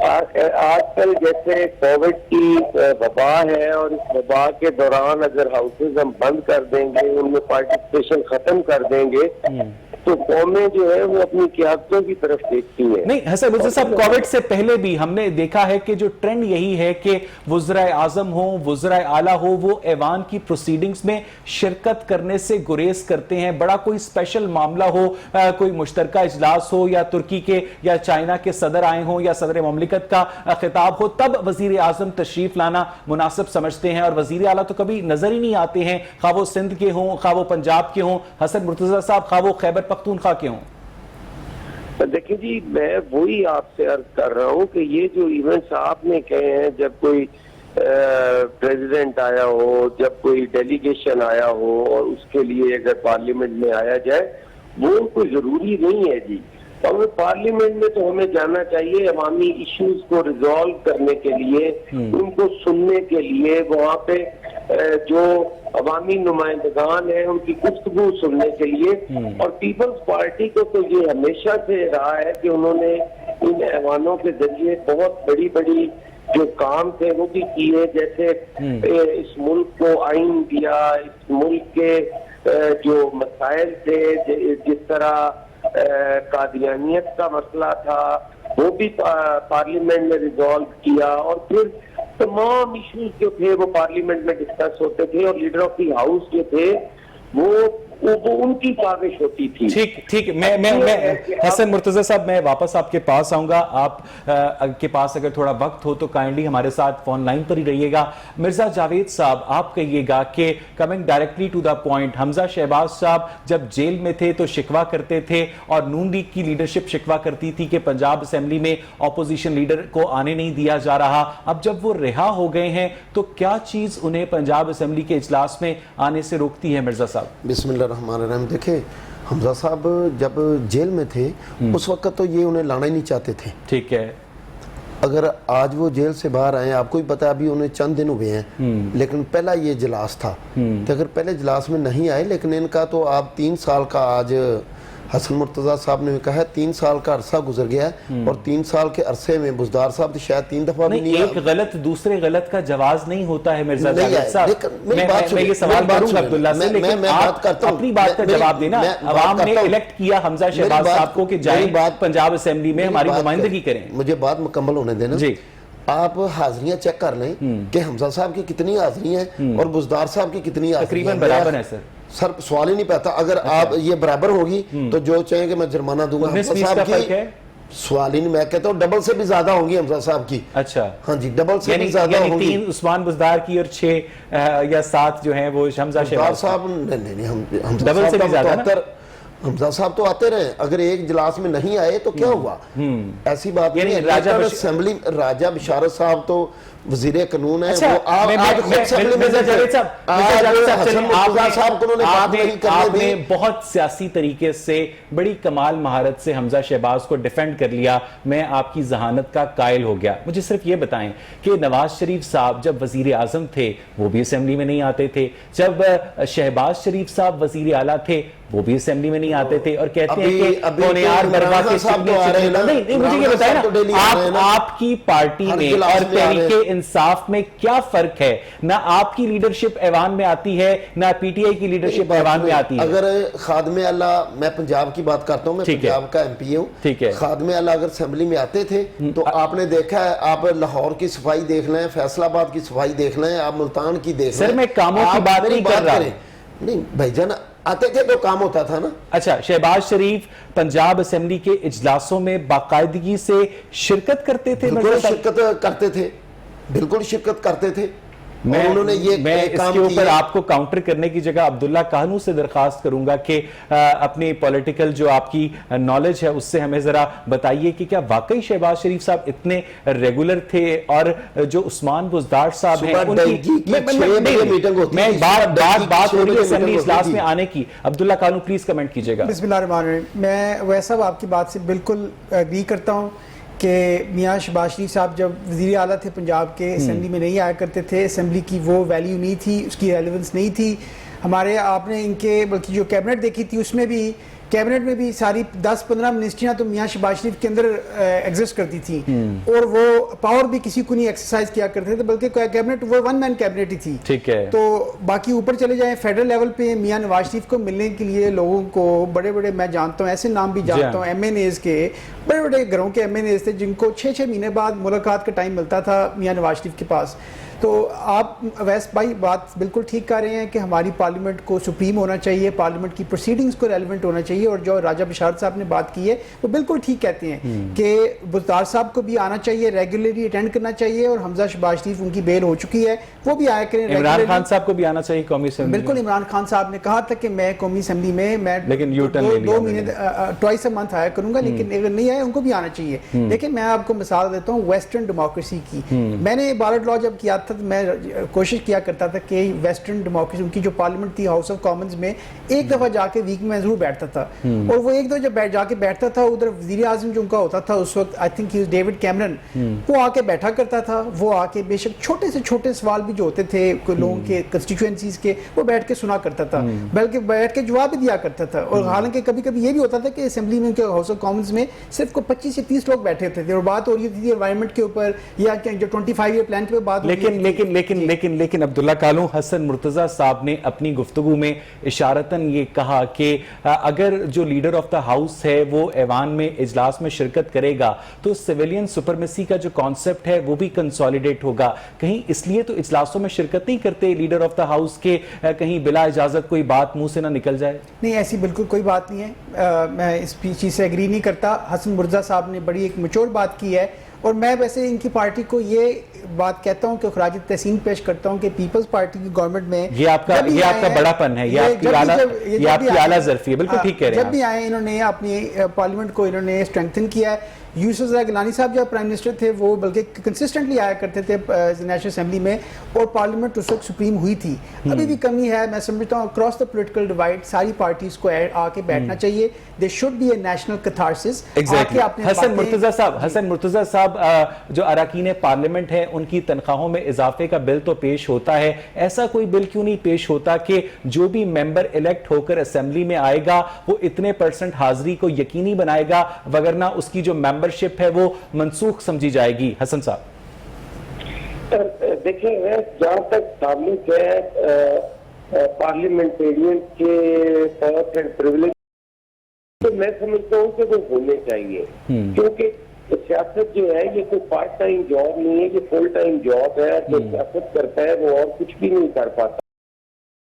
آج کل جیسے کووڈ کی وبا ہے اور اس وبا کے دوران اگر ہاؤسز ہم بند کر دیں گے، ان میں پارٹیسپیشن ختم کر دیں گے تو قومیں جو ہے وہ اپنی قیادتوں کی طرف دیکھتی ہیں. نہیں حسن مرتضیٰ صاحب، کووڈ سے پہلے بھی ہم نے دیکھا ہے کہ جو ٹرینڈ یہی ہے کہ وزرائے اعظم ہوں، وزرائے اعلیٰ ہو، وہ ایوان کی پروسیڈنگز میں شرکت کرنے سے گریز کرتے ہیں. بڑا کوئی اسپیشل معاملہ ہو، کوئی مشترکہ اجلاس ہو، یا ترکی کے یا چائنا کے صدر آئے ہوں یا صدر مملکت کا خطاب ہو، تب وزیر اعظم تشریف لانا مناسب سمجھتے ہیں، اور وزیر اعلیٰ تو کبھی نظر ہی نہیں آتے ہیں، خواہ وہ سندھ کے ہوں، خواہ وہ پنجاب کے ہوں، حسن مرتضیٰ صاحب خواہ وہ خیبر پختونخوا کے ہوں. دیکھیں جی، میں وہی آپ سے عرض کر رہا ہوں کہ یہ جو ایونٹس آپ نے کہے ہیں، جب کوئی پریزیڈنٹ آیا ہو، جب کوئی ڈیلیگیشن آیا ہو اور اس کے لیے اگر پارلیمنٹ میں آیا جائے، وہ کوئی ضروری نہیں ہے جی. اور پارلیمنٹ میں تو ہمیں جانا چاہیے عوامی ایشوز کو ریزالو کرنے کے لیے، ان کو سننے کے لیے، وہاں پہ جو عوامی نمائندگان ہیں ان کی گفتگو سننے کے لیے. اور پیپلز پارٹی کو تو یہ ہمیشہ سے رہا ہے کہ انہوں نے ان ایوانوں کے ذریعے بہت بڑی بڑی جو کام تھے وہ بھی کیے، جیسے اس ملک کو آئین دیا، اس ملک کے جو مسائل تھے، جس طرح قادیانیت کا مسئلہ تھا وہ بھی پارلیمنٹ میں ریزالو کیا، اور پھر تمام ایشوز جو تھے وہ پارلیمنٹ میں ڈسکس ہوتے تھے، اور لیڈر آف دی ہاؤس جو تھے وہ ان کی کاوش ہوتی تھی. ٹھیک میں حسن مرتضیٰ صاحب، میں واپس آپ کے پاس آؤں گا. آپ کے پاس اگر تھوڑا وقت ہو تو کائنڈلی ہمارے ساتھ فون لائن پر ہی رہیے گا. مرزا جاوید صاحب، آپ کہیے گا کہ coming directly to the point, Hamza Shahbaz صاحب جب جیل میں تھے تو شکوہ کرتے تھے، اور نون لیگ کی لیڈرشپ شکوہ کرتی تھی کہ پنجاب اسمبلی میں اپوزیشن لیڈر کو آنے نہیں دیا جا رہا. اب جب وہ رہا ہو گئے ہیں تو کیا چیز انہیں پنجاب اسمبلی کے اجلاس میں آنے سے روکتی ہے مرزا صاحب؟ بسم اللہ الرحمن الرحیم. دیکھیں، حمزہ صاحب جب جیل میں تھے اس وقت تو یہ انہیں لانا ہی نہیں چاہتے تھے. ٹھیک ہے. اگر آج وہ جیل سے باہر آئے، آپ کو ہی پتا ابھی انہیں چند دن ہوئے ہیں، لیکن پہلا یہ اجلاس تھا. تو اگر پہلے اجلاس میں نہیں آئے، لیکن ان کا تو آپ 3 سال کا، آج حسن مرتضیٰ صاحب نے کہا ہے 3 سال کا عرصہ گزر گیا ہے، اور 3 سال کے عرصے میں بزدار صاحب تو شاید 3 دفعہ بھی نہیں. ایک غلط دوسرے غلط کا جواز نہیں ہوتا ہے مرزا جاوید صاحب. میں یہ سوال کروں گا عبداللہ سے، لیکن آپ اپنی بات کا جواب دینا. عوام نے الیکٹ کیا حمزہ شہباز صاحب کو کہ جائیں پنجاب اسمبلی میں ہماری نمائندگی کریں. مجھے بات مکمل ہونے دینا. جی، آپ حاضریاں چیک کر لیں کہ حمزہ صاحب کی کتنی حاضریاں ہیں اور بزدار صاحب کی کتنی حاضریاں. تقریباً برابر ہے سر، سوال ہی نہیں پاتا. اگر آپ یہ برابر ہوگی تو جو چاہیں کہ میں جرمانہ دوں گا. حمزہ صاحب کی سوال ہی نہیں، میں کہتا ہوں ڈبل سے بھی زیادہ ہوں گی حمزہ صاحب کی. اچھا، ہاں جی، ڈبل سے بھی زیادہ ہوں گی. 3 عثمان بزدار کی اور 6 یا 7 جو ہیں وہ حمزہ شہباز صاحب. نہیں، ڈبل سے بھی زیادہ نا. حمزہ صاحب تو آتے رہے، اگر ایک اجلاس میں نہیں آئے تو کیا ہوا؟ ایسی بات نہیں. راجہ بشارت صاحب تو وزیر قانون ہے، وہ آپ نے بہت سیاسی طریقے سے بڑی کمال مہارت سے حمزہ شہباز کو ڈیفینڈ کر لیا. میں آپ کی ذہانت کا قائل ہو گیا. مجھے صرف یہ بتائیں کہ نواز شریف صاحب جب وزیر اعظم تھے وہ بھی اسمبلی میں نہیں آتے تھے، جب شہباز شریف صاحب وزیر اعلیٰ تھے وہ بھی اسمبلی میں نہیں آتے تھے، اور کہتے ہیں کہ کونیار برگا کے نہیں. مجھے یہ بتائیں نا، آپ کی پارٹی میں اور تحریک انصاف میں کیا فرق ہے؟ نہ آپ کی لیڈرشپ ایوان میں آتی ہے، نہ پی ٹی آئی کی لیڈرشپ ایوان میں آتی ہے. اگر خادم اللہ، میں پنجاب کی بات کرتا ہوں، میں پنجاب کا MP ہوں، خادم اللہ اگر اسمبلی میں آتے تھے تو آپ نے دیکھا ہے، آپ لاہور کی صفائی دیکھ لیں، فیصل آباد کی صفائی دیکھ لیں، آپ ملتان کی دیکھ لیں. سر میں کاموں کی بات نہیں کر رہا. نہیں بھائی جان، آتے تھے تو کام ہوتا تھا نا. اچھا، شہباز شریف پنجاب اسمبلی کے اجلاسوں میں باقاعدگی سے شرکت کرتے تھے؟ بالکل شرکت کرتے تھے، بالکل شرکت کرتے تھے. میں اس کے اوپر آپ کو کاؤنٹر کرنے کی جگہ عبداللہ کانو سے درخواست کروں گا کہ اپنی پولیٹیکل جو آپ کی نالج ہے اس سے ہمیں ذرا بتائیے کہ کیا واقعی شہباز شریف صاحب اتنے ریگولر تھے، اور جو عثمان بزدار صاحب ہیں میں بات ہو رہی ہے اسمبلی اجلاس میں آنے کی. عبداللہ کانو پلیز کمنٹ کیجئے گا. بسم اللہ الرحمن الرحیم. میں ویسا آپ کی بات سے بالکل اگری کرتا ہوں کہ میاں شہباز شریف صاحب جب وزیر اعلیٰ تھے پنجاب کے، اسمبلی میں نہیں آیا کرتے تھے. اسمبلی کی وہ ویلیو نہیں تھی، اس کی ریلیونس نہیں تھی ہمارے. آپ نے ان کے بلکہ جو کیبنٹ دیکھی تھی اس میں بھی کیبنٹ میں بھی ساری 10-15 منسٹریاں تو میاں شہباز شریف کے اندر ایگزسٹ کرتی تھی اور وہ پاور بھی کسی کو نہیں ایکسرسائز کیا کرتے تھے, بلکہ کیبنٹ وہ ون مین کیبنٹ ہی تھی. ٹھیک ہے. تو باقی اوپر چلے جائیں فیڈرل لیول پہ میاں نواز شریف کو ملنے کے لیے لوگوں کو بڑے بڑے, میں جانتا ہوں ایسے نام بھی جانتا ہوں ایم این ایز کے, بڑے بڑے گھروں کے ایم این ایز تھے جن کو 6 مہینے بعد ملاقات کا ٹائم ملتا تھا میاں نواز شریف کے پاس. تو آپ ویس بھائی بات بالکل ٹھیک کر رہے ہیں کہ ہماری پارلیمنٹ کو سپریم ہونا چاہیے, پارلیمنٹ کی پروسیڈنگز کو ریلیونٹ ہونا چاہیے, اور جو راجہ بشارت صاحب نے بات کی ہے وہ بالکل ٹھیک کہتے ہیں کہ بزدار صاحب کو بھی آنا چاہیے, ریگولرلی اٹینڈ کرنا چاہیے, اور حمزہ شہباز شریف ان کی بیل ہو چکی ہے وہ بھی آیا کریں. عمران خان صاحب کو بھی آنا چاہیے قومی اسمبلی. بالکل, عمران خان صاحب نے کہا تھا کہ میں قومی اسمبلی میں لیکن 2 مہینے ٹوائس اے منتھ آیا کروں گا, لیکن اگر نہیں آئے ان کو بھی آنا چاہیے. لیکن میں آپ کو مثال دیتا ہوں ویسٹرن ڈیموکریسی کی. میں نے بارٹ لاء جب کیا تھا تو میں کوشش کیا کرتا تھا کہ ویسٹرن ڈیموکریسی ان کی جو پارلیمنٹ تھی ہاؤس آف کامنز میں ایک دفعہ جا کے ویک میں ضرور بیٹھتا تھا, اور وہ ایک دفعہ جب جا کے بیٹھتا تھا ادھر وزیر اعظم جو ان کا ہوتا تھا اس وقت آئی تھنک ہی ڈیوڈ کیمرن, وہ آ کے بیٹھا کرتا تھا, وہ آ کے بے شک چھوٹے سے چھوٹے سوال بھی جو ہوتے تھے لوگوں کے کنسٹیچوئنسیز کے وہ بیٹھ کے سنا کرتا تھا, بلکہ بیٹھ کے جواب بھی دیا کرتا تھا. اور حالانکہ کبھی کبھی یہ بھی ہوتا تھا کہ اسمبلی میں ہاؤس آف کامنز میں صرف کو 25 سے 30 لوگ بیٹھے ہوتے تھے اور بات ہو رہی تھی انوائرمنٹ کے اوپر یا جو 25 ایئر پلان کے بات ہو رہی تھی. لیکن عبداللہ کالوں, حسن مرتضیٰ صاحب نے اپنی گفتگو میں اشارتاً یہ کہا کہ اگر جو لیڈر آف دا ہاؤس ہے وہ ایوان میں اجلاس میں شرکت کرے گا تو سیویلین سپرمیسی کا جو کانسیپٹ ہے وہ بھی کنسولیڈیٹ ہوگا. کہیں اس لیے تو اجلاسوں میں شرکت نہیں کرتے لیڈر آف دا ہاؤس کے کہیں بلا اجازت کوئی بات منہ سے نہ نکل جائے؟ نہیں, ایسی بالکل کوئی بات نہیں ہے, میں اس چیز سے ایگری نہیں کرتا. حسن مرتضیٰ صاحب نے بڑی ایک میچور بات کی ہے, اور میں ویسے ان کی پارٹی کو یہ بات کہتا ہوں کہ خراج تحسین پیش کرتا ہوں کہ پیپلز پارٹی کی گورنمنٹ میں یہ آپ کا بڑا پن ہے, یہ آپ کی اعلیٰ ظرفی ہے. بالکل ٹھیک کہہ رہے ہیں. جب بھی آئے انہوں نے اپنی پارلیمنٹ کو انہوں نے اسٹرینگتھن کیا ہے. یوسف رضا گیلانی صاحب جب پرائم منسٹر تھے وہ بلکہ کنسسٹنٹلی آیا کرتے تھے نیشنل اسمبلی میں, اور پارلیمنٹ اس وقت سپریم ہوئی تھی. ابھی بھی کمی ہے, میں سمجھتا ہوں اکراس دا پولیٹیکل ڈیوائڈ ساری پارٹیز کو آ کے بیٹھنا چاہیے. There should be a national catharsis. Hasan Murtaza صاحب جو اراکین پارلیمنٹ ہیں ان کی تنخواہوں میں اضافے کا بل تو پیش ہوتا ہے, ایسا کوئی بل کیوں نہیں پیش ہوتا کہ جو بھی ممبر الیکٹ ہو کر اسمبلی میں آئے گا وہ اتنے % حاضری کو یقینی بنائے گا, وگرنہ اس کی جو ممبرشپ ہے وہ منسوخ سمجھی جائے گی. حسن صاحب دیکھیں, جہاں تک تعلق ہے پارلیمنٹرین کے پاورز اینڈ پریویلیج تو میں سمجھتا ہوں کہ وہ ہونے چاہیے, کیونکہ سیاست جو ہے یہ کوئی پارٹ ٹائم جاب نہیں ہے, یہ فل ٹائم جاب ہے. جو سیاست کرتا ہے وہ اور کچھ بھی نہیں کر پاتا.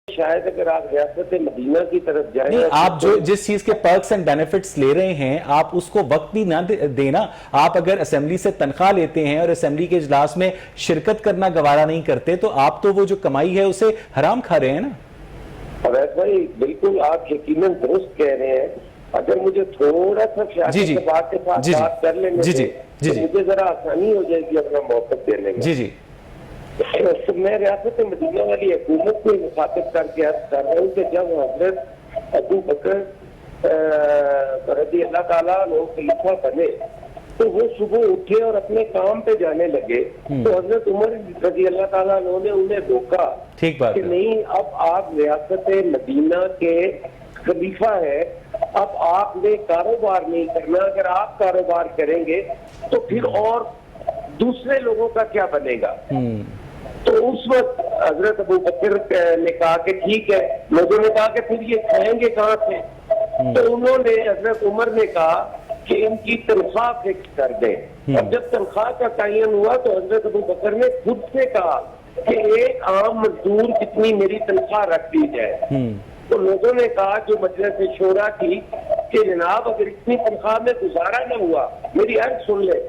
شاید اگر آپ ریاست مدینہ کی طرف جائیں, نہیں, آپ جو جس چیز کے پرکس اینڈ بینیفٹس لے رہے ہیں آپ اس کو وقت بھی نہ دینا. آپ اگر اسمبلی سے تنخواہ لیتے ہیں اور اسمبلی کے اجلاس میں شرکت کرنا گوارا نہیں کرتے تو آپ تو وہ جو کمائی ہے اسے حرام کھا رہے ہیں نا. اویس بھائی بالکل آپ یقیناً درست کہہ رہے ہیں. اگر مجھے تھوڑا سا سیاست کے بات کے ساتھ بات کر لینے تو مجھے ذرا آسانی ہو جائے گی اپنا موقف دینے میں. تو میں ریاست مدینہ والی حکومت کو مخاطب کر کے عرض کر رہا ہوں کہ جب حضرت ابو بکر رضی اللہ تعالیٰ عنہ خلیفہ بنے تو وہ صبح اٹھے اور اپنے کام پہ جانے لگے, تو حضرت عمر رضی اللہ تعالیٰ عنہ نے انہیں روکا کہ نہیں, اب آپ ریاست مدینہ کے خلیفہ ہے, اب آپ نے کاروبار نہیں کرنا. اگر آپ کاروبار کریں گے تو پھر اور دوسرے لوگوں کا کیا بنے گا. تو اس وقت حضرت ابو بکر نے کہا کہ ٹھیک ہے. لوگوں نے کہا کہ پھر یہ کھائیں گے کہاں سے, تو انہوں نے حضرت عمر نے کہا کہ ان کی تنخواہ فکس کر دیں. اب جب تنخواہ کا تعین ہوا تو حضرت ابو بکر نے خود سے کہا کہ ایک عام مزدور کتنی میری تنخواہ رکھ دی جائے. تو لوگوں نے کہا جو مجلس شورا کی کہ جناب اگر اتنی تنخواہ میں گزارا نہ ہوا, میری عرض سن لے,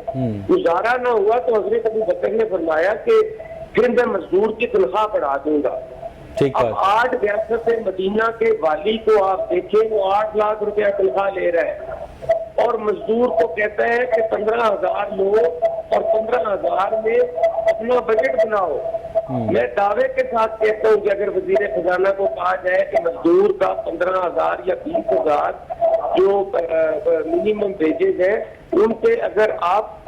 گزارا نہ ہوا تو حضرت ابو بکر نے فرمایا کہ پھر میں مزدور کی تنخواہ بڑھا دوں گا. اب 8 ریاست مدینہ کے والی کو آپ دیکھیں, وہ 8 لاکھ روپیہ تنخواہ لے رہا ہے اور مزدور کو کہتا ہے کہ 15,000 لو اور 15,000 میں اپنا بجٹ بناؤ. میں دعوے کے ساتھ کہتا ہوں کہ اگر وزیر خزانہ کو کہا جائے کہ مزدور کا 15,000 یا 20,000 جو منیمم ویجز ہیں ان پہ اگر آپ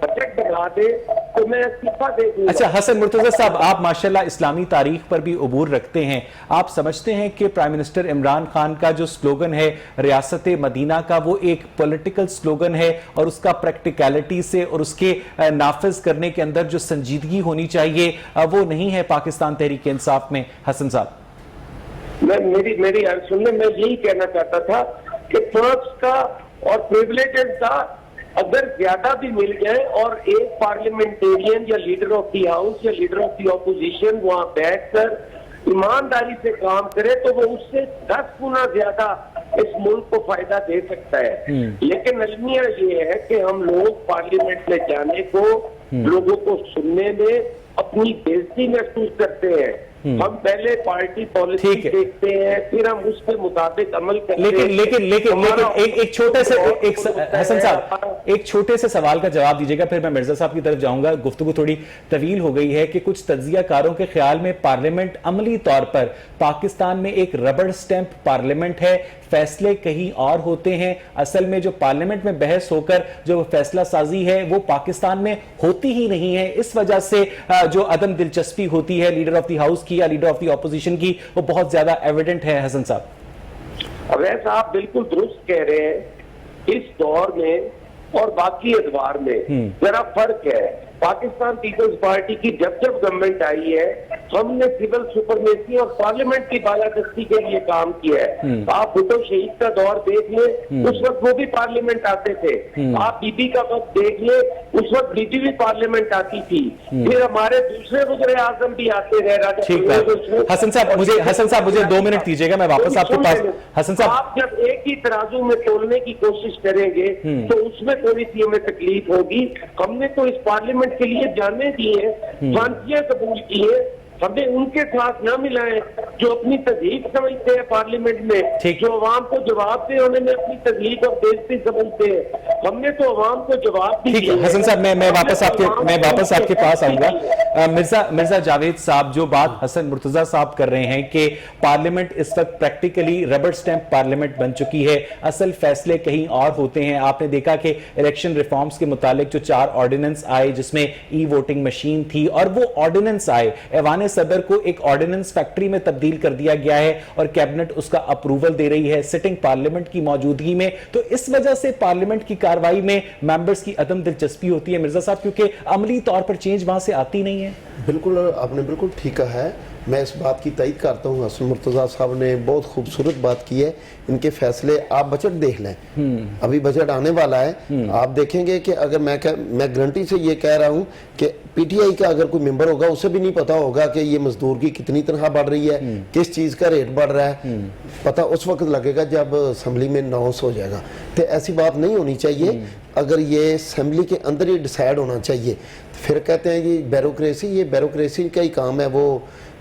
بجٹ بنا دیں تو میں استعفیٰ دے دوں گا. اچھا حسن مرتضیٰ صاحب، آپ ماشاءاللہ اسلامی تاریخ پر بھی عبور رکھتے ہیں، آپ سمجھتے ہیں کہ پرائم منسٹر عمران خان کا جو سلوگن ہے ریاست مدینہ کا، وہ ایک پولیٹیکل سلوگن ہے اور اس کا پریکٹیکلٹی سے اور اس کے نافذ کرنے کے اندر جو سنجیدگی ہونی چاہیے وہ نہیں ہے پاکستان تحریک انصاف میں؟ حسن صاحب میری سننے میں یہی کہنا چاہتا تھا کہ فرقس کا اور پریولیجز کا اگر زیادہ بھی مل جائے اور ایک پارلیمنٹیرین یا لیڈر آف دی ہاؤس یا لیڈر آف دی اپوزیشن وہاں بیٹھ کر ایمانداری سے کام کرے تو وہ اس سے 10 گنا زیادہ اس ملک کو فائدہ دے سکتا ہے. لیکن المیہ یہ ہے کہ ہم لوگ پارلیمنٹ میں جانے کو، لوگوں کو سننے میں اپنی بےعزتی محسوس کرتے ہیں. ہم پہلے پارٹی پالیسی دیکھتے ہیں، پھر ہم اس کے مطابق عمل کرتے ہیں. لیکن ایک چھوٹے سے حسن صاحب ایک چھوٹے سے سوال کا جواب دیجیے گا، پھر میں مرزا صاحب کی طرف جاؤں گا. گفتگو تھوڑی طویل ہو گئی ہے کہ کچھ تجزیہ کاروں کے خیال میں پارلیمنٹ عملی طور پر پاکستان میں ایک ربڑ سٹیمپ پارلیمنٹ ہے، فیصلے کہیں اور ہوتے ہیں. اصل میں جو پارلیمنٹ میں بحث ہو کر جو فیصلہ سازی ہے وہ پاکستان میں ہوتی ہی نہیں ہے. اس وجہ سے جو عدم دلچسپی ہوتی ہے لیڈر آف دی ہاؤس کی یا لیڈر آف دی اپوزیشن کی، وہ بہت زیادہ ایویڈنٹ ہے. حسن صاحب اویس صاحب بالکل درست کہہ رہے ہیں. اس دور میں اور باقی ادوار میں ذرا فرق ہے. پاکستان پیپلز پارٹی کی جب گورنمنٹ آئی ہے ہم نے سول سپرمیسی اور پارلیمنٹ کی بالادستی کے لیے کام کیا ہے. آپ بھٹو شہید کا دور دیکھ لیں، اس وقت وہ بھی پارلیمنٹ آتے تھے. آپ بی بی کا وقت دیکھ لیں، اس وقت بی بی بھی پارلیمنٹ آتی تھی. پھر ہمارے دوسرے وزیر اعظم بھی آتے رہے. حسن صاحب مجھے 2 منٹ دیجیے گا، میں واپس آپ کے پاس. حسن صاحب آپ جب ایک ہی ترازو میں تولنے کی کوشش کریں گے تو اس میں تھوڑی سی ہمیں تکلیف ہوگی. ہم نے تو اس پارلیمنٹ کے لیے جانے دی ہیں، پھانسیاں قبول کی ہیں. ہمیں ان کے ساتھ نہ ملائیں جو اپنی تہذیب سمجھتے ہیں پارلیمنٹ میں، جو عوام کو جواب دے انہیں اپنی تہذیب اور بےعزتی سمجھتے ہیں. ہم نے تو عوام کو جواب دی. ٹھیک ہے حسن صاحب، میں واپس آپ کے پاس آؤں گا. مرزا جاوید صاحب، جو بات حسن مرتضیٰ صاحب کر رہے ہیں کہ پارلیمنٹ اس وقت پریکٹیکلی ربڑ سٹیمپ پارلیمنٹ بن چکی ہے، اصل فیصلے کہیں اور ہوتے ہیں. آپ نے دیکھا کہ الیکشن ریفارمز کے متعلق جو 4 آرڈیننس آئے جس میں ای ووٹنگ مشین تھی، اور وہ آرڈیننس آئے ایوان صدر کو ایک آرڈیننس فیکٹری میں تبدیل کر دیا گیا ہے اور کیبنٹ اس کا اپروول دے رہی ہے سٹنگ پارلیمنٹ کی موجودگی میں. تو اس وجہ سے پارلیمنٹ کی کاروائی میں ممبرز کی عدم دلچسپی ہوتی ہے مرزا صاحب، کیونکہ عملی طور پر چینج وہاں سے آتی نہیں ہے. بالکل آپ نے بالکل ٹھیک کہا ہے، میں اس بات کی تائید کرتا ہوں. حسن مرتضیٰ صاحب نے بہت خوبصورت بات کی ہے. ان کے فیصلے آپ بجٹ دیکھ لیں، ابھی بجٹ آنے والا ہے، آپ دیکھیں گے کہ اگر میں گارنٹی سے یہ کہہ رہا ہوں کہ پی ٹی آئی کا اگر کوئی ممبر ہوگا اسے بھی نہیں پتا ہوگا کہ یہ مزدور کی کتنی تنخواہ بڑھ رہی ہے، کس چیز کا ریٹ بڑھ رہا ہے. پتہ اس وقت لگے گا جب اسمبلی میں اناؤنس ہو جائے گا. تو ایسی بات نہیں ہونی چاہیے. اگر یہ اسمبلی کے اندر ہی ڈیسائیڈ ہونا چاہیے. پھر کہتے ہیں یہ بیوروکریسی کا ہی کام ہے، وہ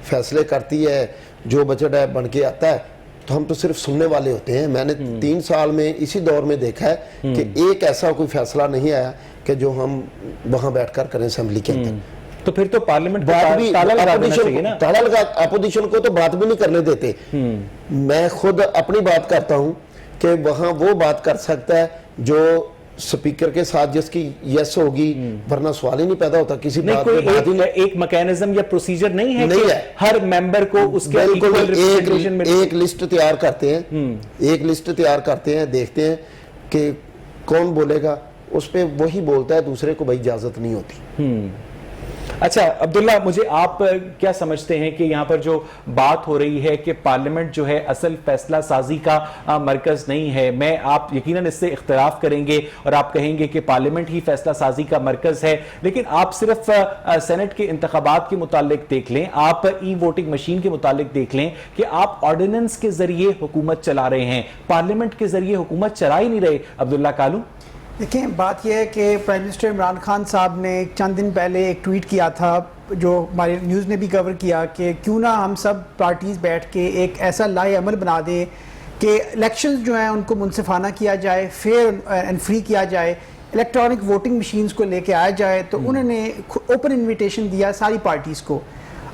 فیصلے کرتی ہے، جو بجٹ ہے بن کے آتا ہے تو ہم تو صرف سننے والے ہوتے ہیں. میں نے 3 سال میں اسی دور میں دیکھا ہے کہ ایک ایسا کوئی فیصلہ نہیں آیا کہ جو ہم وہاں بیٹھ کر کریں اسمبلی کے اندر. تو پھر تو پارلیمنٹ تالا لگا اپوزیشن کو تو بات بھی نہیں کرنے دیتے. میں خود اپنی بات کرتا ہوں کہ وہاں وہ بات کر سکتا ہے جو سپیکر کے ساتھ جس کی یس ہوگی، ورنہ سوال ہی نہیں پیدا ہوتا کسی بات میں. ایک میکینزم یا پروسیجر نہیں ہے کہ ہر ممبر کو اس کے ایک لسٹ تیار کرتے ہیں، دیکھتے ہیں کہ کون بولے گا، اس پہ وہی بولتا ہے، دوسرے کو بھائی اجازت نہیں ہوتی. اچھا عبداللہ، مجھے آپ کیا سمجھتے ہیں کہ یہاں پر جو بات ہو رہی ہے کہ پارلیمنٹ جو ہے اصل فیصلہ سازی کا مرکز نہیں ہے؟ میں آپ یقیناً اس سے اختلاف کریں گے اور آپ کہیں گے کہ پارلیمنٹ ہی فیصلہ سازی کا مرکز ہے، لیکن آپ صرف سینٹ کے انتخابات کے متعلق دیکھ لیں، آپ ای ووٹنگ مشین کے متعلق دیکھ لیں کہ آپ آرڈیننس کے ذریعے حکومت چلا رہے ہیں، پارلیمنٹ کے ذریعے حکومت چلا ہی نہیں رہے. عبداللہ کالو، دیکھیں بات یہ ہے کہ پرائم منسٹر عمران خان صاحب نے چند دن پہلے ایک ٹویٹ کیا تھا جو ہماری نیوز نے بھی کور کیا کہ کیوں نہ ہم سب پارٹیز بیٹھ کے ایک ایسا لائحہ عمل بنا دیں کہ الیکشنز جو ہیں ان کو منصفانہ کیا جائے، فیئر اینڈ فری کیا جائے، الیکٹرانک ووٹنگ مشینز کو لے کے آیا جائے. تو انہوں نے اوپن انویٹیشن دیا ساری پارٹیز کو.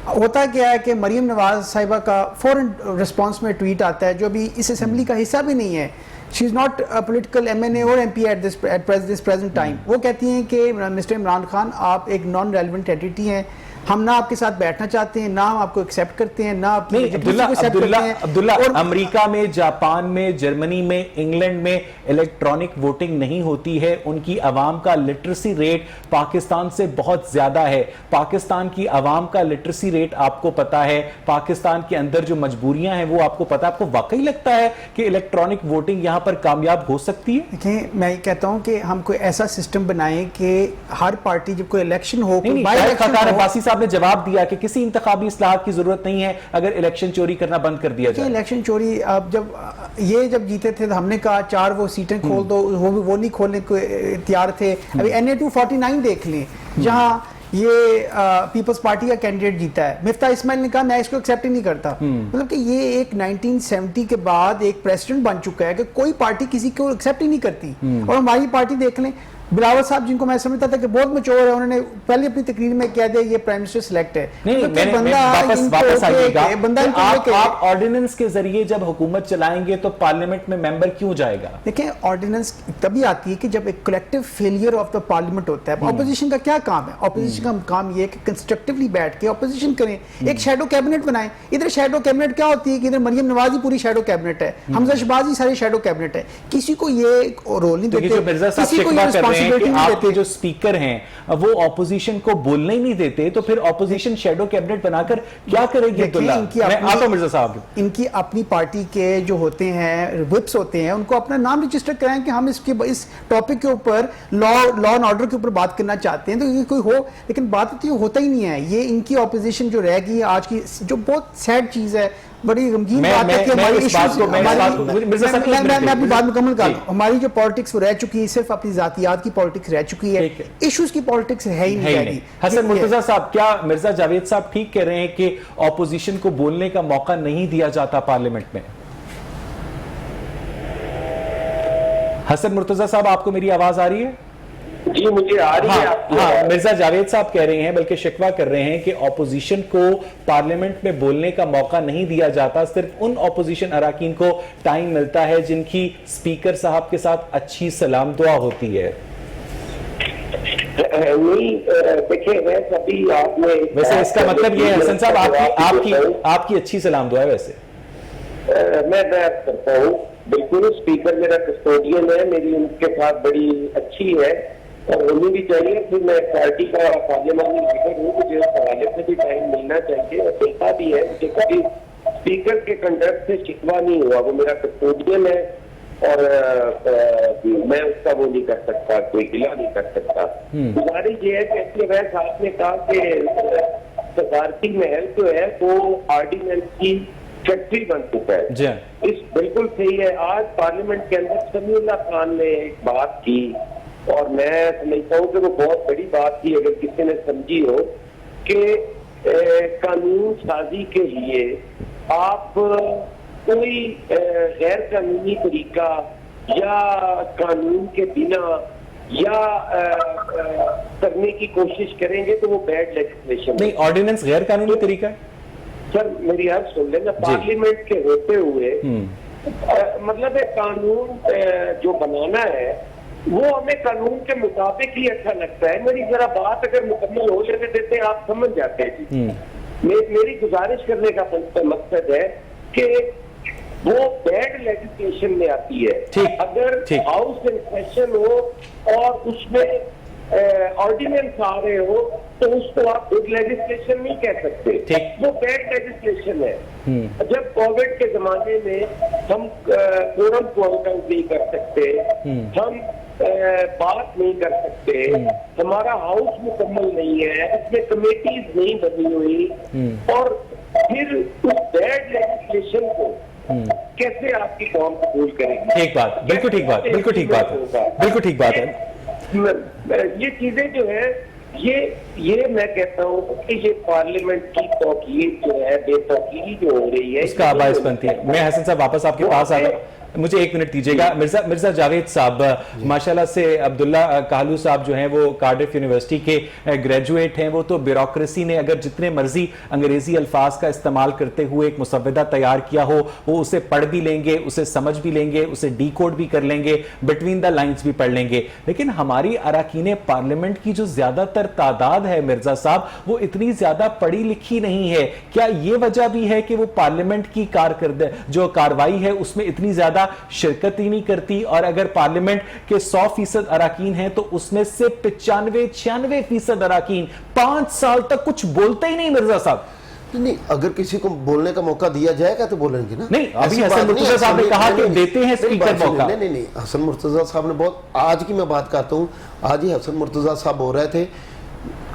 ہوتا کیا ہے کہ مریم نواز صاحبہ کا فوراً رسپانس میں ٹویٹ آتا ہے جو بھی اس اسمبلی کا حصہ بھی نہیں ہے، she is not political MNA اور MP at this present time. وہ کہتی ہیں کہ مسٹر عمران خان آپ ایک نان ریلیونٹ اینٹی ہیں, ہم نہ آپ کے ساتھ بیٹھنا چاہتے ہیں, نہ ہم آپ کو ایکسیپٹ کرتے ہیں, نہ آپ کی عبداللہ امریکہ میں, جاپان میں, جرمنی میں, انگلینڈ میں الیکٹرانک ووٹنگ نہیں ہوتی ہے. ان کی عوام کا لٹریسی ریٹ پاکستان سے بہت زیادہ ہے. پاکستان کی عوام کا لٹریسی ریٹ آپ کو پتا ہے, پاکستان کے اندر جو مجبوریاں ہیں وہ آپ کو پتا ہے. آپ کو واقعی لگتا ہے کہ الیکٹرانک ووٹنگ یہاں پر کامیاب ہو سکتی ہے؟ دیکھیں میں یہ کہتا ہوں کہ ہم کوئی ایسا سسٹم بنائیں کہ ہر پارٹی جب کوئی الیکشن ہو, صاحب نے جواب دیا کہ کسی انتخابی اصلاحات کی ضرورت نہیں ہے اگر الیکشن چوری کرنا بند کر دیا جائے. الیکشن چوری اب جب جیتے تھے تو ہم نے کہا 4 وہ سیٹیں کھول دو, وہ نہیں کھولنے کو تیار تھے. ابھی NA-249 دیکھ لیں جہاں یہ پیپلز پارٹی کا کینڈیڈیٹ جیتا ہے, مفتاح اسماعیل نے کہا میں اس کو ایکسیپٹ ہی نہیں کرتا. مطلب کہ یہ ایک 1970 کے بعد ایک پریسیڈنٹ بن چکا ہے کہ کوئی پارٹی کسی کو ایکسیپٹ ہی نہیں کرتی. اور ہماری پارٹی دیکھ لیں, بلاول صاحب جن کو میں سمجھتا تھا کہ بہت میچور ہے, انہوں نے پہلے اپنی تقریر میں کہہ دیا یہ پرائم منسٹر سلیکٹ ہے. آپ آرڈیننس کے ذریعے جب حکومت چلائیں گے تو پارلیمنٹ میں ممبر کیوں جائے گا؟ دیکھیں آرڈیننس تبھی آتی ہے کہ جب ایک collective failure of the parliament ہوتا ہے. اپوزیشن کا کیا کام ہے؟ اپوزیشن کا کام یہ ہے کہ کنسٹرکٹیولی بیٹھ کے اپوزیشن کریں, ایک شیڈو کیبنٹ بنائیں. ادھر شیڈو کیبنٹ کیا ہوتی ہے کہ ادھر مریم نواز ہی پوری شیڈو کیبنٹ ہے, حمزہ شہباز ہی سارے شیڈو کیبنٹ ہے. کسی کو یہ رول نہیں دیتے, کسی کو یہ آپ کے جو سپیکر ہیں وہ اپوزیشن کو بولنے ہی نہیں دیتے, تو پھر اپوزیشن شیڈو کیبنٹ بنا کر کیا کرے گی؟ ان کی اپنی پارٹی کے جو ہوتے ہیں وپس ہوتے ہیں, ان کو اپنا نام رجسٹر کرائیں کہ ہم اس ٹاپک کے اوپر لا اینڈ آرڈر کے اوپر بات کرنا چاہتے ہیں. تو یہ کوئی ہو, لیکن بات ہوتا ہی نہیں ہے. یہ ان کی اپوزیشن جو رہ گئی آج کی, جو بہت سیڈ چیز ہے, بڑی غمگین بات ہے کہ میں اپنی بات مکمل کر دوں. ہماری جو پالیٹکس وہ رہ چکی ہے صرف اپنی ذاتیات کی پالیٹکس رہ چکی ہے, ایشوز کی پالیٹکس ہے ہی نہیں. حسن مرتضیٰ صاحب, کیا مرزا جاوید صاحب ٹھیک کہہ رہے ہیں کہ اپوزیشن کو بولنے کا موقع نہیں دیا جاتا پارلیمنٹ میں؟ حسن مرتضیٰ صاحب آپ کو میری آواز آ رہی ہے؟ جی مجھے آ رہی ہے. ہاں, مرزا جاوید صاحب کہہ رہے ہیں, بلکہ شکوہ کر رہے ہیں کہ اپوزیشن کو پارلیمنٹ میں بولنے کا موقع نہیں دیا جاتا, صرف ان اپوزیشن اراکین کو ٹائم ملتا ہے جن کی سپیکر صاحب کے ساتھ اچھی سلام دعا ہوتی ہے. ویسے اس کا مطلب یہ ہے حسن صاحب آپ کی اچھی سلام دعا ہے. ویسے میں بات کرتا ہوں, بالکل اسپیکر میرا کسٹوڈین ہے, میری ان کے ساتھ بڑی اچھی ہے اور ہونی بھی چاہیے. پھر میں پارٹی کا پارلیمانی لیڈر ہوں, مجھے اس حوالے سے بھی ٹائم ملنا چاہیے. اور دیکھا بھی ہے, مجھے کبھی اسپیکر کے کنڈکٹ سے شکوہ نہیں ہوا. وہ میرا کسٹوڈین ہے اور میں اس کا وہ نہیں کر سکتا, کوئی گلہ نہیں کر سکتا. گزارش یہ ہے کہ ایسے ویسے آپ نے کہا کہ صدارتی محل جو ہے وہ آرڈیننس کی فیکٹری بن چکا ہے. اس بالکل صحیح ہے. آج پارلیمنٹ کے اندر سمیع اللہ خان نے ایک بات کی اور میں سمجھتا ہوں کہ وہ بہت بڑی بات تھی اگر کسی نے سمجھی ہو, کہ قانون سازی کے لیے آپ کوئی غیر قانونی طریقہ یا قانون کے بنا یا کرنے کی کوشش کریں گے تو وہ بیڈ لیجسلیشن نہیں. آرڈیننس غیر قانونی طریقہ ہے سر, میری عرض سن لینا. پارلیمنٹ کے ہوتے ہوئے مطلب قانون جو بنانا ہے وہ ہمیں قانون کے مطابق ہی اچھا لگتا ہے. میری ذرا بات اگر مکمل ہو لینے دیتے آپ سمجھ جاتے ہیں. میری گزارش کرنے کا مقصد ہے کہ وہ بیڈ لیجسلیشن میں آتی ہے. اگر ہاؤس ان سیشن ہو اور اس میں آرڈیننس آ رہے ہو تو اس کو آپ گڈ لیجسلیشن نہیں کہہ سکتے, وہ بیڈ لیجسلیشن ہے. جب کووڈ کے زمانے میں ہم فورم کو اکاؤنٹ نہیں کر سکتے, ہم بات نہیں کر سکتے, ہمارا ہاؤس مکمل نہیں ہے, اس میں کمیٹیز نہیں بنی ہوئی, اور پھر اس بیڈ لیجسلیشن کو کیسے آپ کی قوم قبول کرے گی؟ ٹھیک بات, بالکل ٹھیک بات, بالکل ٹھیک بات ہے, بالکل ٹھیک بات ہے. یہ چیزیں جو ہے یہ میں کہتا ہوں کہ یہ پارلیمنٹ کی توقیر جو ہے, بے توقیری جو ہو رہی ہے, اس کا باعث بنتی ہے. میں حسن صاحب واپس آپ کے پاس آ رہا ہوں. مجھے ایک منٹ دیجیے گا. مرزا جاوید صاحب, ماشاءاللہ سے عبداللہ کہلو صاحب جو ہیں وہ کارڈف یونیورسٹی کے گریجویٹ ہیں, وہ تو بیوروکریسی نے اگر جتنے مرضی انگریزی الفاظ کا استعمال کرتے ہوئے ایک مسودہ تیار کیا ہو, وہ اسے پڑھ بھی لیں گے, اسے سمجھ بھی لیں گے, اسے ڈی کوڈ بھی کر لیں گے, بٹوین دا لائنز بھی پڑھ لیں گے. لیکن ہماری اراکین پارلیمنٹ کی جو زیادہ تر تعداد ہے مرزا صاحب, وہ اتنی زیادہ پڑھی لکھی نہیں ہے. کیا یہ وجہ بھی ہے کہ وہ پارلیمنٹ کی جو کاروائی ہے اس میں اتنی زیادہ شرکت ہی نہیں کرتی, اور اگر پارلیمنٹ کے 100% اراکین ہیں تو اس میں سے 95-96% اراکین 5 سال تک کچھ بولتے ہی نہیں مرزا صاحب؟ نہیں, اگر کسی کو بولنے کا موقع دیا جائے گا تو بولیں گے نا. نہیں, ابھی حسن مرتضیٰ صاحب نے کہا کہ دیتے ہیں اسپیکر موقع. نہیں, حسن مرتضیٰ صاحب نے بہت, آج کی میں بات کرتا ہوں, آج ہی حسن مرتضیٰ صاحب ہو رہے تھے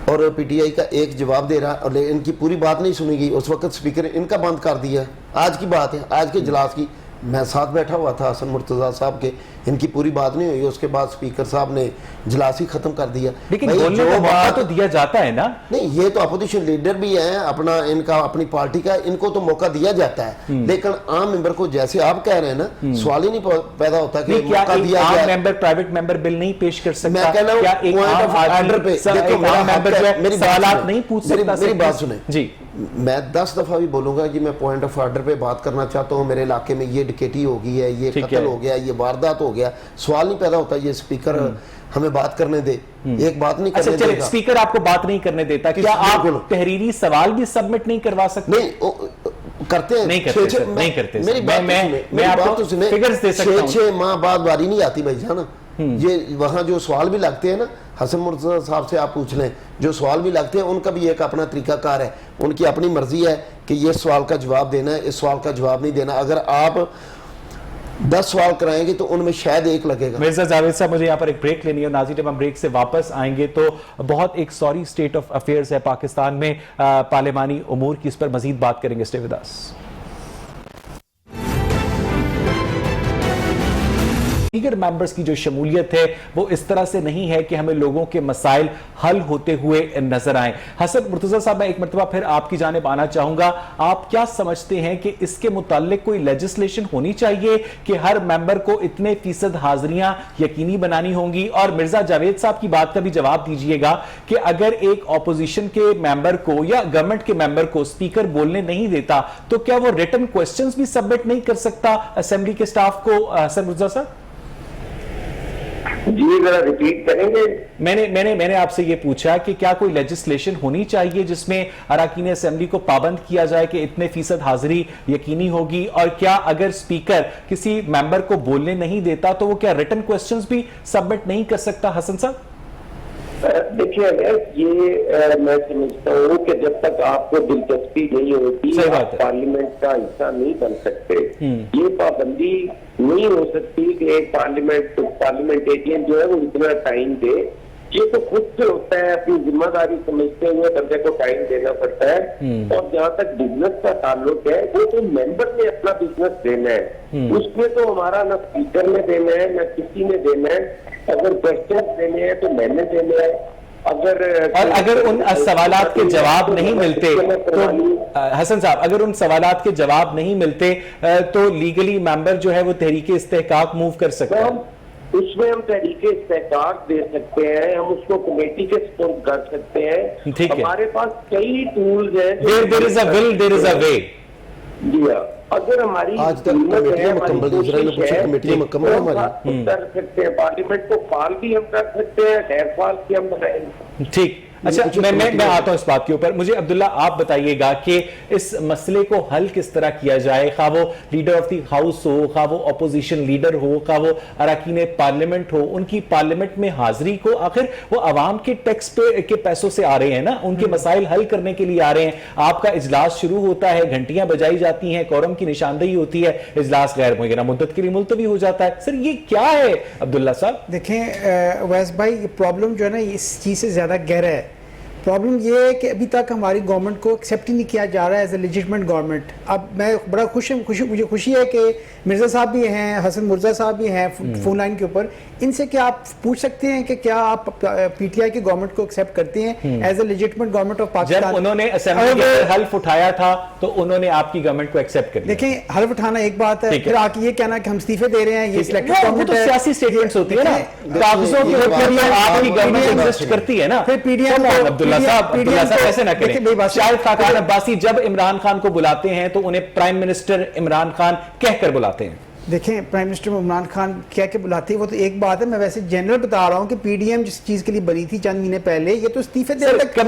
اور پی ٹی آئی کا ایک جواب دے رہا, اور ان کی پوری بات نہیں سنی گئی. اس وقت اسپیکر ان کا بند کر دیا. آج کی بات ہے, آج کے اجلاس کی, میں ساتھ بیٹھا ہوا تھا حسن مرتضیٰ صاحب کے, ان کی پوری بات نہیں ہوئی. اس کے بعد اسپیکر صاحب نے اجلاس ہی ختم کر دیا. لیکن بولنے کا موقع تو دیا جاتا ہے نا. نہیں, یہ تو اپوزیشن لیڈر بھی ہیں, اپنا ان کا اپنی پارٹی کا, ان کو تو موقع دیا جاتا ہے. لیکن عام ممبر کو, جیسے آپ کہہ رہے ہیں نا, سوال ہی نہیں پیدا ہوتا کہ موقع دیا جائے. عام ممبر پرائیویٹ ممبر بل نہیں پیش کر سکتا. میں کہنا ہوں پوائنٹ آف آرڈر پہ, دیکھو میرا ممبر جو ہے سوالات نہیں پوچھ سکتا. میری بات سنیں جی, میں 10 دفعہ بھی بولوں گا کہ میں پوائنٹ آف آرڈر پہ بات کرنا چاہتا ہوں, میرے علاقے میں یہ ڈکیٹی ہو گئی ہے, یہ قتل ہو گیا, یہ واردات ہو گیا, سوال نہیں پیدا ہوتا. یہ اسپیکر ہمیں بات کرنے دے, ایک بات نہیں کرنے دے گا. اسپیکر آپ کو بات نہیں کرنے دیتا, کیا آپ تحریری سوال بھی سبمٹ نہیں کروا سکتے؟ نہیں کرتے ہیں, نہیں کرتے. میں آپ کو فگرز دے سکتا ہوں. 6 ماہ بعد باری نہیں آتی بھائی جانا. یہ وہاں جو سوال بھی لگتے ہیں نا, حسن مرتضیٰ صاحب سے آپ پوچھ لیں, جو سوال بھی لگتے ہیں ان کا بھی ایک اپنا طریقہ کار ہے, ان کی اپنی مرضی ہے کہ یہ سوال کا جواب دینا ہے, اس سوال کا جواب نہیں دینا. اگر آپ 10 سوال کرائیں گے تو ان میں شاید ایک لگے گا. مرزا جاوید صاحب, مجھے یہاں پر ایک بریک لینی ہے, اور ناظرین جب ہم بریک سے واپس آئیں گے تو بہت ایک سوری سٹیٹ آف افیئرز ہے پاکستان میں پارلیمانی امور کی, اس پر مزید بات کریں گے. Stay with us. دیگر ممبرز کی جو شمولیت ہے وہ اس طرح سے نہیں ہے کہ ہمیں لوگوں کے مسائل حل ہوتے ہوئے نظر آئیں. حسن مرتضیٰ صاحب, میں ایک مرتبہ پھر آپ کی جانب آنا چاہوں گا. آپ کیا سمجھتے ہیں کہ اس کے متعلق کوئی لیجسلیشن ہونی چاہیے کہ ہر ممبر کو اتنے فیصد حاضریاں یقینی بنانی ہوں گی؟ اور مرزا جاوید صاحب کی بات کا بھی جواب دیجئے گا کہ اگر ایک اپوزیشن کے ممبر کو یا گورنمنٹ کے ممبر کو اسپیکر بولنے نہیں دیتا تو کیا وہ ریٹن کوسچنز بھی سبمٹ نہیں کر سکتا اسمبلی کے سٹاف کو؟ حسن مرتضیٰ صاحب جی, ذرا ریپیٹ کریں گے. میں نے آپ سے یہ پوچھا کہ کیا کوئی لیجسلیشن ہونی چاہیے جس میں اراکین اسمبلی کو پابند کیا جائے کہ اتنے فیصد حاضری یقینی ہوگی, اور کیا اگر اسپیکر کسی ممبر کو بولنے نہیں دیتا تو وہ کیا ریٹن کوسچنز بھی سبمٹ نہیں کر سکتا؟ حسن صاحب دیکھیے, یہ میں سمجھتا ہوں کہ جب تک آپ کو دلچسپی نہیں ہوتی آپ پارلیمنٹ کا حصہ نہیں بن سکتے. یہ پابندی نہیں ہو سکتی کہ ایک پارلیمنٹیرین جو ہے وہ اتنا ٹائم دے. یہ تو خود سے ہوتا ہے, اپنی ذمہ داری سمجھتے ہوئے بندے کو ٹائم دینا پڑتا ہے. اور جہاں تک بزنس کا تعلق ہے وہ تو ممبر نے اپنا بزنس دینا ہے, اس میں تو ہمارا نہ اسپیکر نے دینا ہے نہ کسی نے دینا ہے. اگر کوسچن دینے ہیں تو میں نے دینا ہے. اگر ان سوالات کے جواب نہیں ملتے تو حسن صاحب, اگر ان سوالات کے جواب نہیں ملتے تو لیگلی ممبر جو ہے وہ تحریک استحقاق موو کر سکتے ہیں. اس میں ہم تحریک استحقاق دے سکتے ہیں, ہم اس کو کمیٹی کے سپورٹ کر سکتے ہیں. ہمارے پاس کئی ٹولز ہیں. There is a will, there is a way. جی ہاں, اگر ہماری آج تک کمیٹیاں مکمل کر سکتے ہیں, پارلیمنٹ کو فعال بھی ہم کر سکتے ہیں, غیر فعال بھی ہم بنائیں گے. ٹھیک. اچھا, میں آتا ہوں اس بات کے اوپر. مجھے عبداللہ آپ بتائیے گا کہ اس مسئلے کو حل کس طرح کیا جائے, خواہ وہ لیڈر آف دی ہاؤس ہو, خواہ وہ اپوزیشن لیڈر ہو, خواہ وہ اراکین پارلیمنٹ ہو, ان کی پارلیمنٹ میں حاضری کو, آخر وہ عوام کے ٹیکس کے پیسوں سے آ رہے ہیں نا, ان کے مسائل حل کرنے کے لیے آ رہے ہیں. آپ کا اجلاس شروع ہوتا ہے, گھنٹیاں بجائی جاتی ہیں, کورم کی نشاندہی ہوتی ہے, اجلاس غیر معینہ مدت کے لیے ملتوی ہو جاتا ہے. سر یہ کیا ہے عبداللہ صاحب؟ دیکھیں ویس بھائی, یہ پرابلم جو ہے نا اس چیز سے زیادہ گہرا ہے. پرابلم یہ ہے کہ ابھی تک ہماری گورنمنٹ کو ایکسیپٹ ہی نہیں کیا جا رہا ہے ایز اے لیجٹمیٹ گورنمنٹ. اب میں بڑا مجھے خوشی ہے کہ مرزا صاحب بھی ہیں, حسن مرزا صاحب بھی ہیں فون لائن کے اوپر. ان سے کیا آپ پوچھ سکتے ہیں کہ کیا آپ پی ٹی آئی کی گورنمنٹ کو ایکسیپٹ کرتے ہیں as a legitimate government of Pakistan? جب انہوں نے اسمبلی کے اندر حلف اٹھایا تھا تو انہوں نے آپ کی گورنمنٹ کو ایکسیپٹ کر لیا. دیکھیں, حلف اٹھانا ایک بات ہے, پھر آ کے یہ کہنا کہ ہم استعفے دے رہے ہیں, یہ سلیکٹڈ گورنمنٹ ہے. سیاسی سٹیٹمنٹس ہوتی ہے نا, کاغذوں کے اوپر آپ کی گورنمنٹ ایگزسٹ کرتی ہے نا. پھر پی ڈی ایم عبداللہ صاحب ایسے نہ کریں. شاہد خاقان عباسی جب عمران خان کو بلاتے ہیں تو انہیں پرائم منسٹر عمران خان کہہ کر بلاتے ہیں. دیکھیں, پرائم منسٹر عمران خان کہہ کے بلاتے ہیں وہ تو ایک بات ہے, میں ویسے جنرل بتا رہا ہوں کہ پی ڈی ایم جس چیز کے لیے بنی تھی چند مہینے پہلے, یہ تو استعفے دینے تک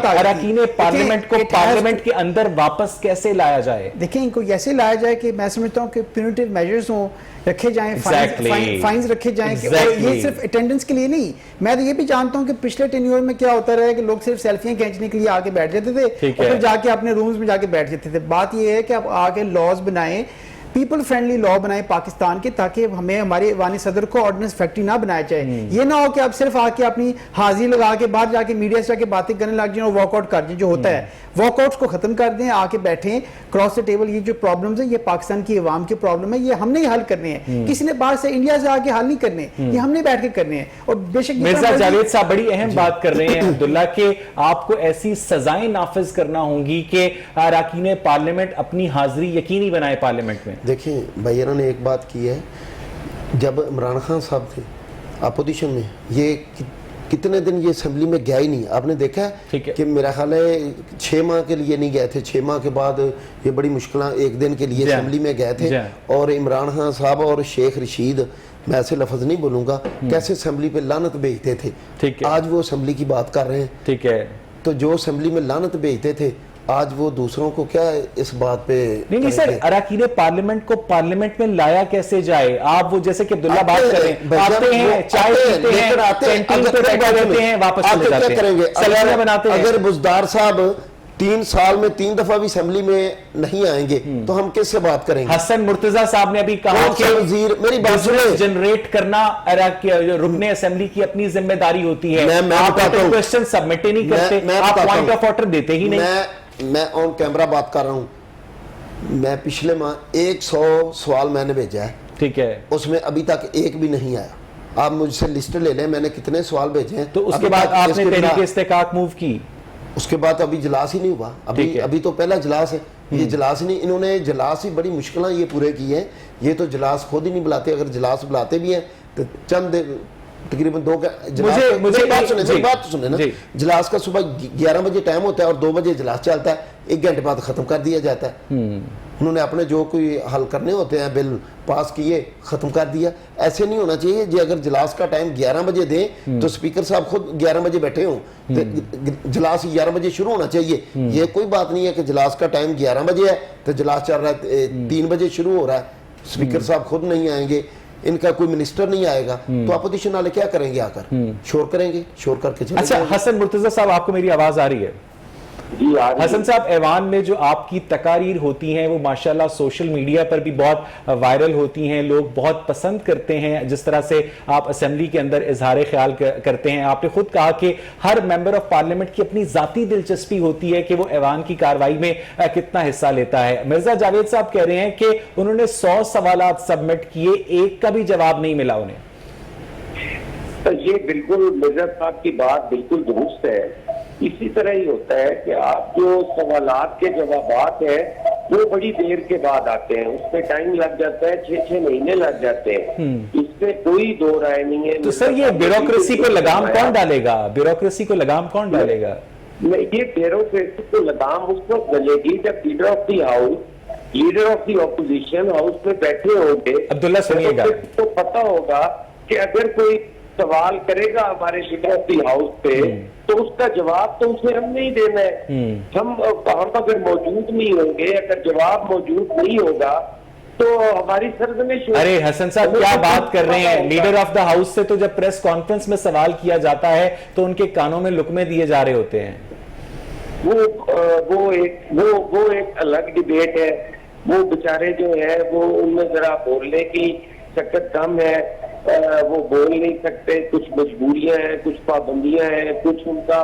اراکین پارلیمنٹ کو پارلیمنٹ کے اندر واپس کیسے لایا جائے. دیکھیں, ان کو ایسے لایا جائے کہ میں سمجھتا ہوں کہ پیونیٹیو میجرز ہوں, رکھے جائیں, فائنز رکھے جائیں, اور یہ صرف اٹینڈنس کے لیے نہیں. میں تو یہ بھی جانتا ہوں کہ پچھلے ٹینیور میں کیا ہوتا رہا ہے کہ لوگ صرف سیلفیاں کھینچنے کے لیے آ کے بیٹھ جاتے تھے اور پھر جا کے اپنے رومز میں جا کے بیٹھ جاتے تھے. بات یہ ہے کہ آپ آگے لاز بنائیں, پیپل فرینڈلی لا بنائے پاکستان کے, تاکہ ہمیں ہمارے ایوان صدر کو آرڈیننس فیکٹری نہ بنایا جائے. یہ نہ ہو کہ آپ صرف آ کے اپنی حاضری لگا کے باہر جا کے میڈیا سے جا کے باتیں کرنے لگ جائیں اور واک آؤٹ کر دیں. جو ہوتا ہے واک آؤٹس کو ختم کر دیں, آ کے بیٹھیں کراس دا ٹیبل. یہ جو پرابلمز ہیں یہ پاکستان کی عوام کی پرابلم ہے, یہ ہم نے ہی حل کرنے ہیں, کسی نے باہر سے انڈیا سے آ کے حل نہیں کرنے, یہ ہم نے بیٹھ کے کرنے ہیں. اور بے شک مرزا جاوید صاحب بڑی اہم بات کر رہے ہیں عبداللہ, کہ آپ کو ایسی سزائیں نافذ کرنا ہوں گی کہ اراکین پارلیمنٹ اپنی حاضری یقینی بنائے پارلیمنٹ میں. دیکھیں بھائی نے ایک بات کی ہے, جب عمران خان صاحب تھے اپوزیشن میں, یہ کتنے دن یہ اسمبلی میں گیا ہی نہیں. آپ نے دیکھا ہے کہ میرا خیال ہے 6 ماہ کے لیے نہیں گئے تھے, 6 ماہ کے بعد یہ بڑی مشکلیں 1 دن کے لیے اسمبلی میں گئے تھے. اور عمران خان صاحب اور شیخ رشید, میں ایسے لفظ نہیں بولوں گا, کیسے اسمبلی پہ لعنت بھیجتے تھے. آج وہ اسمبلی کی بات کر رہے ہیں. ٹھیک ہے, تو جو اسمبلی میں لعنت بھیجتے تھے آج وہ دوسروں کو کیا اس بات پہ نہیں سر, اراکین پارلیمنٹ کو پارلیمنٹ میں لایا کیسے جائے؟ آپ وہ جیسے کہ عبداللہ بات کر رہے ہیں, آتے ہیں چائے پیتے ہیں, کینٹین پہ بیٹھے رہتے ہیں, واپس چلے جاتے ہیں, سلسلہ بناتے ہیں. اگر بزدار صاحب 3 سال میں 3 دفعہ بھی اسمبلی میں نہیں آئیں گے تو ہم کس سے بات کریں گے؟ حسن مرتضیٰ صاحب نے ابھی کہا کہ میری بات جنریٹ کرنا رکن اسمبلی کی اپنی ذمہ داری ہوتی ہے. میں آپ کوشچن سبمٹ ہی نہیں کرتے, آپ پوائنٹ آف آرڈر دیتے ہی نہیں. میں آن کیمرہ بات کر رہا ہوں, میں پچھلے ماہ 100 سوال میں نے بھیجا ہے. ٹھیک ہے, اس میں ابھی تک ایک بھی نہیں آیا. آپ مجھ سے لسٹ لے لیں میں نے کتنے سوال بھیجے ہیں. تو اس کے بعد آپ نے تحریک استحقاق موو کی, اس کے بعد ابھی اجلاس ہی نہیں ہوا. ابھی تو پہلا اجلاس ہے, یہ اجلاس ہی نہیں. انہوں نے اجلاس ہی بڑی مشکلیں یہ پورے کی ہیں. یہ تو اجلاس خود ہی نہیں بلاتے, اگر اجلاس بلاتے بھی ہیں تو چند تقریباً 2 بات سنیں نا. اجلاس کا صبح 11 بجے ٹائم ہوتا ہے اور 2 بجے اجلاس چلتا ہے, 1 گھنٹے بعد ختم کر دیا جاتا ہے. انہوں نے اپنے جو کوئی حل کرنے ہوتے ہیں بل پاس کیے, ختم کر دیا. ایسے نہیں ہونا چاہیے جی. اگر اجلاس کا ٹائم 11 بجے دیں تو اسپیکر صاحب خود 11 بجے بیٹھے ہوں, اجلاس 11 بجے شروع ہونا چاہیے. یہ کوئی بات نہیں ہے کہ اجلاس کا ٹائم 11 بجے ہے تو اجلاس چل رہا ہے 3 بجے شروع ہو رہا ہے, اسپیکر صاحب خود نہیں آئیں گے, ان کا کوئی منسٹر نہیں آئے گا, تو اپوزیشن والے کیا کریں گے؟ آ کر شور کریں گے, شور کر کے. اچھا حسن مرتضیٰ صاحب, آپ کو میری آواز آ رہی ہے؟ حسن صاحب, ایوان میں جو آپ کی تقاریر ہوتی ہیں وہ ماشاءاللہ سوشل میڈیا پر بھی بہت وائرل ہوتی ہیں, لوگ بہت پسند کرتے ہیں جس طرح سے آپ اسمبلی کے اندر اظہار خیال کرتے ہیں. آپ نے خود کہا کہ ہر ممبر آف پارلیمنٹ کی اپنی ذاتی دلچسپی ہوتی ہے کہ وہ ایوان کی کارروائی میں کتنا حصہ لیتا ہے. مرزا جاوید صاحب کہہ رہے ہیں کہ انہوں نے 100 سوالات سبمٹ کیے, ایک کا بھی جواب نہیں ملا انہیں. یہ بالکل مرزا صاحب کی بات بالکل درست ہے. اسی طرح ہی ہوتا ہے کہ آپ جو سوالات کے جوابات ہیں وہ بڑی دیر کے بعد آتے ہیں, اس پہ ٹائم لگ جاتا ہے, 6 مہینے لگ جاتے ہیں. اس پہ کوئی دو رائے نہیں ہے. تو سر یہ بیوروکریسی کو لگام کون ڈالے گا؟ بیوروکریسی کو لگام کون ڈالے گا؟ یہ بیوروکریسی کو لگام اس وقت ڈلے گی جب leader of the house, leader of the opposition house میں بیٹھے ہوں گے. عبداللہ سنیے گا, تو پتا ہوگا کہ اگر کوئی سوال کرے گا ہمارے لیڈر آف دی ہاؤس پہ تو اس کا جواب تو اسے ہم نہیں دینا ہے. ہم اگر موجود نہیں ہوں گے, اگر جواب موجود نہیں ہوگا تو ہماری سرزنش. ارے حسن صاحب کیا بات کر رہے ہیں؟ لیڈر آف دا ہاؤس سے تو جب پریس کانفرنس میں سوال کیا جاتا ہے تو ان کے کانوں میں لقمے دیے جا رہے ہوتے ہیں. وہ ایک الگ ڈیبیٹ ہے. وہ بیچارے جو ہے وہ ان میں ذرا بولنے کی شکت کم ہے, وہ بول نہیں سکتے, کچھ مجبوریاں ہیں, کچھ پابندیاں ہیں, کچھ ان کا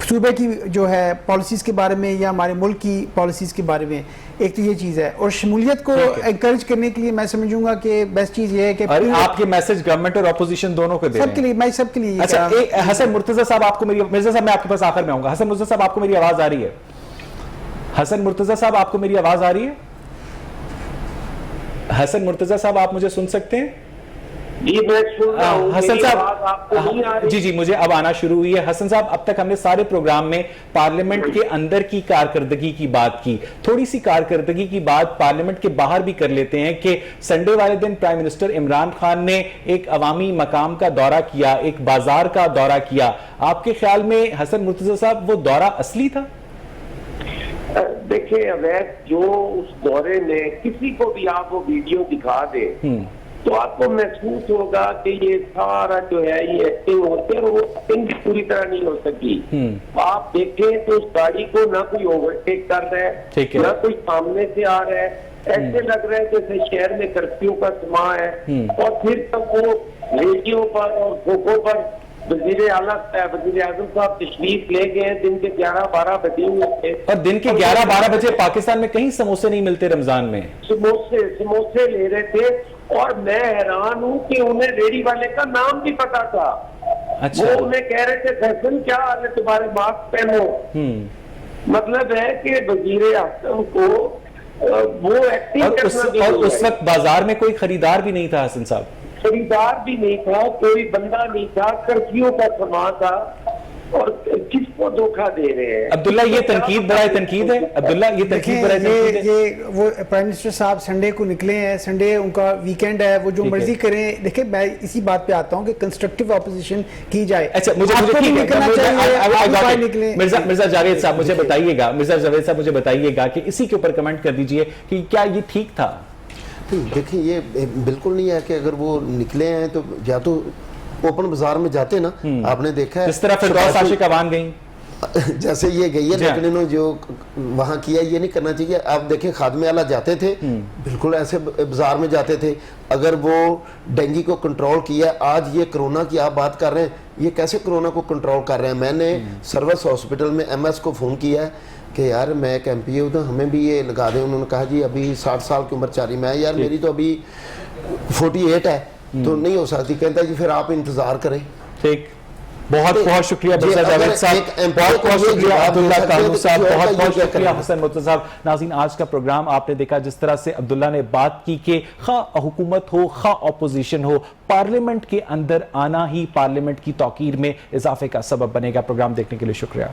صوبے کی جو ہے پالیسیز کے بارے میں یا ہمارے ملک کی پالیسیز کے بارے میں. ایک تو یہ چیز ہے, اور شمولیت کو انکریج کرنے کے لیے میں سمجھوں گا کہ بیسٹ چیز یہ ہے کہ آپ کے میسج گورنمنٹ اور اپوزیشن دونوں کو دے رہے ہیں. سب کے لیے, میں سب کے لیے. اچھا حسن مرتضی صاحب, آپ کو میری, مرزا صاحب میں آپ کے پاس آخر میں آؤں گا. حسن مرتضی صاحب آپ کو میری آواز آ رہی ہے؟ حسن مرتضی صاحب آپ کو میری آواز آ رہی ہے؟ حسن مرتضی صاحب آپ مجھے سن سکتے ہیں؟ جی میں سن رہا ہوں. حسن صاحب جی مجھے اب آنا شروع ہوئی ہے. حسن صاحب اب تک ہم نے سارے پروگرام میں پارلیمنٹ کے اندر کی کارکردگی کی بات کی, تھوڑی سی کارکردگی کی بات پارلیمنٹ کے باہر بھی کر لیتے ہیں کہ سنڈے والے دن پرائم منسٹر عمران خان نے ایک عوامی مقام کا دورہ کیا, ایک بازار کا دورہ کیا. آپ کے خیال میں حسن مرتضی صاحب وہ دورہ اصلی تھا؟ دیکھیں اویس, جو اس دورے میں کسی کو بھی آپ وہ ویڈیو دکھا دے تو آپ کو محسوس ہوگا کہ یہ سارا جو ہے یہ ایکٹنگ ہوتے ہیں, اور وہ ایکٹنگ بھی پوری طرح نہیں ہو سکی. آپ دیکھیں تو اس گاڑی کو نہ کوئی اوورٹیک کر رہا ہے, نہ کوئی سامنے سے آ رہا ہے, ایسے لگ رہا ہے جیسے شہر میں کرفیو کا سماں ہے. اور پھر تب وہ ریڈیو پر اور کھوکھو پر وزیر اعظم صاحب تشریف لے گئے, دن کے 11-12 بجے ہوئے تھے, اور دن کے 11-12 بجے پاکستان میں کہیں سموسے نہیں ملتے رمضان میں, سموسے لے رہے تھے. اور میں حیران ہوں کہ انہیں ریڈی والے کا نام بھی پتا تھا. وہ انہیں کہہ رہے تھے فیصل کیا حال ہے تمہارے, ماسک پہنو. مطلب ہے کہ وزیر اعظم کو وہ ایکٹنگ کرنا, اور اس وقت بازار میں کوئی خریدار بھی نہیں تھا حسن صاحب, خریدار بھی نہیں تھا, کوئی بندہ نہیں تھا, کرفیو کا سماں تھا, اور کس کو دھوکہ دے رہے ہیں. عبداللہ یہ تنقید برائے تنقید ہے. عبداللہ یہ تنقید برائے تنقید ہے. یہ وہ پرائم منسٹر صاحب سنڈے کو نکلے ہیں, سنڈے ان کا ویکینڈ ہے, وہ جو مرضی کریں. دیکھیں میں اسی بات پہ آتا ہوں کہ کنسٹرکٹیو اپوزیشن کی جائے. اچھا مرزا جاوید صاحب مجھے بتائیے گا, مرزا جاوید صاحب مجھے بتائیے گا کہ اسی کے اوپر کمنٹ کر دیجئے کہ کیا یہ ٹھیک تھا؟ دیکھیں یہ بالکل نہیں ہے کہ اگر وہ نکلے ہیں تو یا تو اوپن بازار میں جاتے نا, آپ نے دیکھا ہے جس طرح فردوس عاشق اوان گئیں, جیسے یہ گئی ہے, لیکن انہوں جو وہاں کیا یہ نہیں کرنا چاہیے. آپ دیکھیں خادم اعلیٰ جاتے تھے, بالکل ایسے بازار میں جاتے تھے. اگر وہ ڈینگی کو کنٹرول کیا, آج یہ کرونا کی آپ بات کر رہے ہیں, یہ کیسے کرونا کو کنٹرول کر رہے ہیں. میں نے سروس ہاسپٹل میں ایم ایس کو فون کیا ہے کہ یار میں ایک ایم پی ہوں تو ہمیں بھی یہ لگا دیں. انہوں نے کہا جی ابھی 60 سال کی عمر چاری میں, یار میری تو ابھی 48 ہے تو نہیں ہو سکتی. کہتا ہے جی پھر آپ انتظار کریں. ٹھیک, بہت بہت شکریہ مرزا جاوید صاحب, بہت بہت شکریہ عبداللہ قانون صاحب, بہت بہت شکریہ حسن مرتضی صاحب. ناظرین آج کا پروگرام آپ نے دیکھا جس طرح سے عبداللہ نے بات کی کہ خواہ حکومت ہو خواہ اپوزیشن ہو, پارلیمنٹ کے اندر آنا ہی پارلیمنٹ کی توقیر میں اضافے کا سبب بنے گا. پروگرام دیکھنے کے لیے شکریہ.